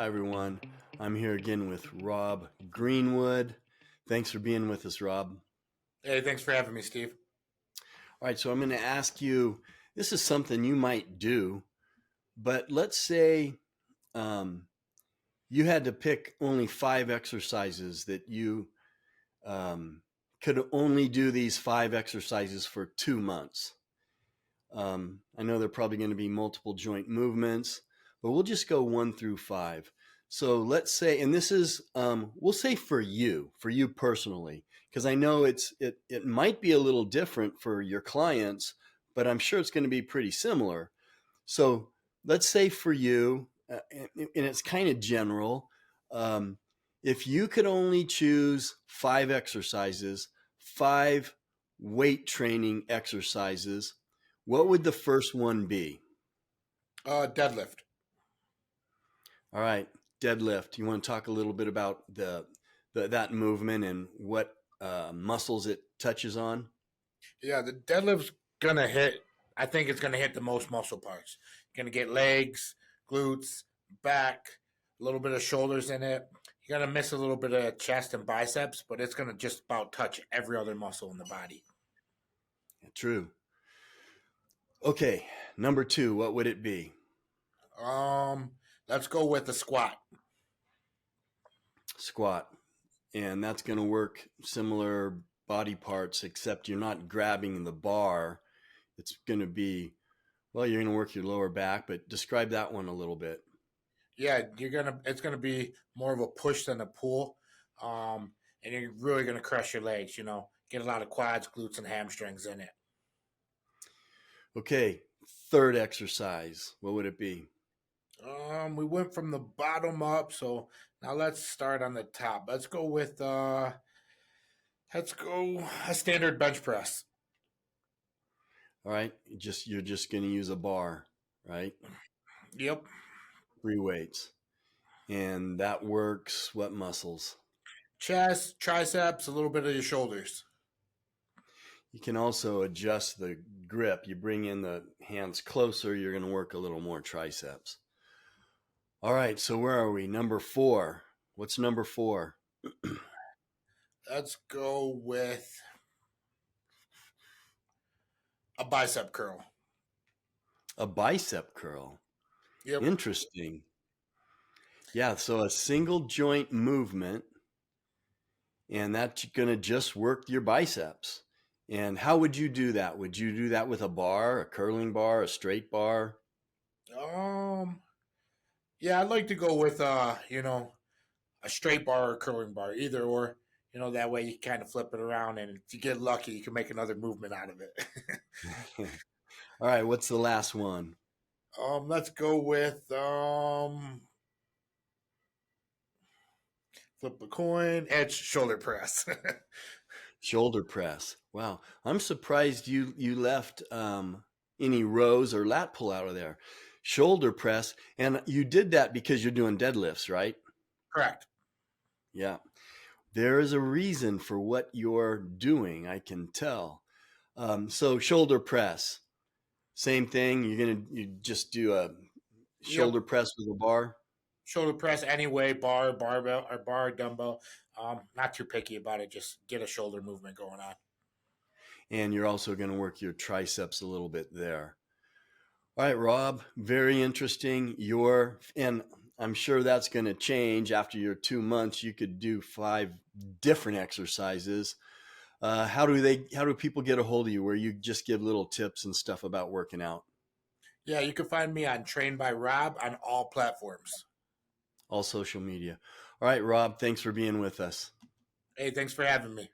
Hi, everyone. I'm here again with Rob Greenwood. Thanks for being with us, Rob. Hey, thanks for having me, Steve. All right, so I'm going to ask you, this is something you might do, but let's say um, you had to pick only 5 exercises that you um, could only do these 5 exercises for 2 months. I know there are probably going to be multiple joint movements, but we'll just go 1 through 5. So let's say, and this is, we'll say for you personally, because I know it might be a little different for your clients, but I'm sure it's going to be pretty similar. So let's say for you, and it's kind of general, um, if you could only choose 5 exercises, 5 weight training exercises, what would the first one be? Deadlift. All right, deadlift. You want to talk a little bit about the that movement and what muscles it touches on? Yeah, the deadlift's gonna hit. I think it's gonna hit the most muscle parts. Gonna get legs, glutes, back, a little bit of shoulders in it. You're gonna miss a little bit of chest and biceps, but it's gonna just about touch every other muscle in the body. True. Okay, number 2, what would it be? Um, let's go with the squat. Squat. And that's going to work similar body parts, except you're not grabbing the bar. It's going to be, well, you're going to work your lower back, but describe that one a little bit. Yeah, It's gonna be more of a push than a pull. And you're really gonna crush your legs. Get a lot of quads, glutes, and hamstrings in it. Okay, third exercise, what would it be? We went from the bottom up, so now let's start on the top. Let's go a standard bench press. All right, you're just going to use a bar, right? Yep. 3 weights. And that works what muscles? Chest, triceps, a little bit of your shoulders. You can also adjust the grip. You bring in the hands closer, you're going to work a little more triceps. All right, so where are we? Number 4. What's number 4? Let's go with a bicep curl. A bicep curl. Yep. Interesting. Yeah, so a single joint movement, and that's going to just work your biceps. And how would you do that? Would you do that with a bar, a curling bar, a straight bar? Um. Yeah, I'd like to go with a straight bar or curling bar, either or. That way you kind of flip it around, and if you get lucky, you can make another movement out of it. All right, what's the last one? Let's go with flip a coin, edge shoulder press. Shoulder press. Wow, I'm surprised you left any rows or lat pull out of there. Shoulder press, and you did that because you're doing deadlifts, right? Correct. Yeah. There is a reason for what you're doing, I can tell. So shoulder press, same thing. You just do a Yep. shoulder press with a bar, Shoulder press anyway, bar, barbell, or bar, dumbbell. Not too picky about it. Just get a shoulder movement going on. and you're also going to work your triceps a little bit there. All right, Rob, very interesting. And I'm sure that's going to change after your 2 months. You could do 5 different exercises. How do people get a hold of you where you just give little tips and stuff about working out? Yeah, you can find me on Trained by Rob on all platforms. All social media. All right, Rob, thanks for being with us. Hey, thanks for having me.